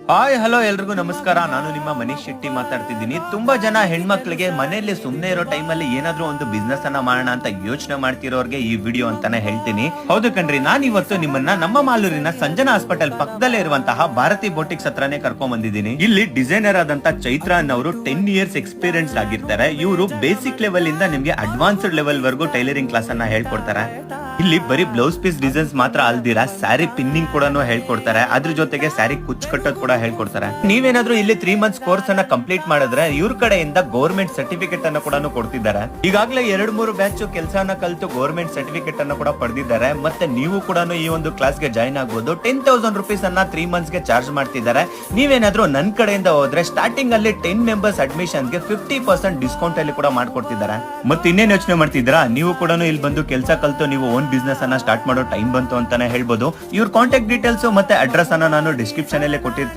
Hi hello ಎಲ್ರಿಗೂ ನಮಸ್ಕಾರ. ನಾನು ನಿಮ್ಮ ಮನೀಶ್ ಶೆಟ್ಟಿ ಮಾತಾಡ್ತಿದ್ದೀನಿ. ತುಂಬಾ ಜನ ಹೆಣ್ಮಕ್ಳಿಗೆ ಮನೆಯಲ್ಲಿ ಸುಮ್ನೆ ಇರೋ ಟೈಮಲ್ಲಿ ಏನಾದ್ರೂ ಒಂದು ಬಿಸ್ನೆಸ್ ಅನ್ನ ಮಾಡೋಣ ಅಂತ ಯೋಚನೆ ಮಾಡ್ತಿರೋರ್ಗೆ ಈ ವಿಡಿಯೋ ಅಂತಾನೆ ಹೇಳ್ತೀನಿ. ಹೌದು ಕಣ್ರಿ, ನಾನು ಇವತ್ತು ನಿಮ್ಮನ್ನ ನಮ್ಮ ಮಾಲೂರಿನ ಸಂಜನಾ ಹಾಸ್ಪಿಟಲ್ ಪಕ್ಕದಲ್ಲೇ ಇರುವಂತಹ ಭಾರತಿ ಬೋಟಿಕ್ಸ್ ಹತ್ರನೇ ಕರ್ಕೊಂಡ್ ಬಂದಿದ್ದೀನಿ. ಇಲ್ಲಿ ಡಿಸೈನರ್ ಆದಂತ ಚೈತ್ರ ಅನ್ನೋರು 10 ಇಯರ್ಸ್ ಎಕ್ಸ್ಪೀರಿಯನ್ಸ್ ಆಗಿರ್ತಾರೆ. ಇವರು ಬೇಸಿಕ್ ಲೆವೆಲ್ ಇಂದ ನಿಮ್ಗೆ ಅಡ್ವಾನ್ಸ್ಡ್ ಲೆವೆಲ್ ವರೆಗೂ ಟೈಲರಿಂಗ್ ಕ್ಲಾಸ್ ಅನ್ನ ಹೇಳ್ಕೊಡ್ತಾರೆ. ಇಲ್ಲಿ ಬರೀ ಬ್ಲೌಸ್ ಪೀಸ್ ಡಿಸೈನ್ಸ್ ಮಾತ್ರ ಅಲ್ದಿರಾ ಸ್ಯಾರಿ ಪಿನ್ನಿಂಗ್ ಕೂಡ ಹೇಳ್ಕೊಡ್ತಾರೆ. ಅದ್ರ ಜೊತೆಗೆ ಸ್ಯಾರಿ ಕುಚ್ ಕಟ್ಟೋದ್ ಕೂಡ ಹೇಳ್ಕೊಡ್ತಾರೆ. ನೀವೇನಾದ್ರೂ ಇಲ್ಲಿ 3 ಮಂತ್ಸ್ ಕೋರ್ಸ್ ಅನ್ನ ಕಂಪ್ಲೀಟ್ ಮಾಡಿದ್ರೆ ಇವ್ರ ಕಡೆಯಿಂದ ಗೌರ್ಮೆಂಟ್ ಸರ್ಟಿಫಿಕೇಟ್ ಅನ್ನ ಕೂಡ ಕೊಡ್ತಿದ್ದಾರೆ. ಈಗಾಗಲೇ 2-3 ಬ್ಯಾಚ್ ಕೆಲಸನ ಕಲಿತು ಗೌರ್ಮೆಂಟ್ ಸರ್ಟಿಫಿಕೇಟ್ ಅನ್ನ ಕೂಡ ಪಡೆದಿದ್ದಾರೆ. ಮತ್ತೆ ನೀವು ಕೂಡ ಈ ಒಂದು ಕ್ಲಾಸ್ ಗೆ ಜಾಯ್ನ್ ಆಗಬಹುದು. 10,000 ರುಪೀಸ್ ಅನ್ನ 3 ಮಂತ್ಸ್ ಗೆ ಚಾರ್ಜ್ ಮಾಡ್ತಿದ್ದಾರೆ. ನೀವೇನಾದ್ರೂ ನನ್ ಕಡೆಯಿಂದ ಹೋದ್ರೆ ಸ್ಟಾರ್ಟಿಂಗ್ ಅಲ್ಲಿ 10 ಮೆಂಬರ್ಸ್ ಅಡ್ಮಿಷನ್ ಗೆ 50% ಡಿಸ್ಕೌಂಟ್ ಅಲ್ಲಿ ಕೂಡ ಮಾಡ್ಕೊಡ್ತಿದ್ದಾರೆ. ಮತ್ತೆ ಇನ್ನೇನ್ ಯೋಚನೆ ಮಾಡ್ತಿದ್ದೀರಾ? ನೀವು ಕೂಡ ಇಲ್ಲಿ ಬಂದು ಕೆಲಸ ಕಲಿತು ನೀವು ಓನ್ ಬಿಸ್ನೆಸ್ ಅನ್ನ ಸ್ಟಾರ್ಟ್ ಮಾಡೋ ಟೈಮ್ ಬಂತು ಅಂತಾನೆ ಹೇಳ್ಬೋದು. ಇವ್ರ ಕಾಂಟ್ಯಾಕ್ಟ್ ಡೀಟೇಲ್ಸ್ ಮತ್ತೆ ಅಡ್ರೆಸ್ ಅನ್ನ ನಾನು ಡಿಸ್ಕ್ರಿಪ್ಷನ್ ಅಲ್ಲೇ ಕೊಟ್ಟಿರ್ತೀನಿ.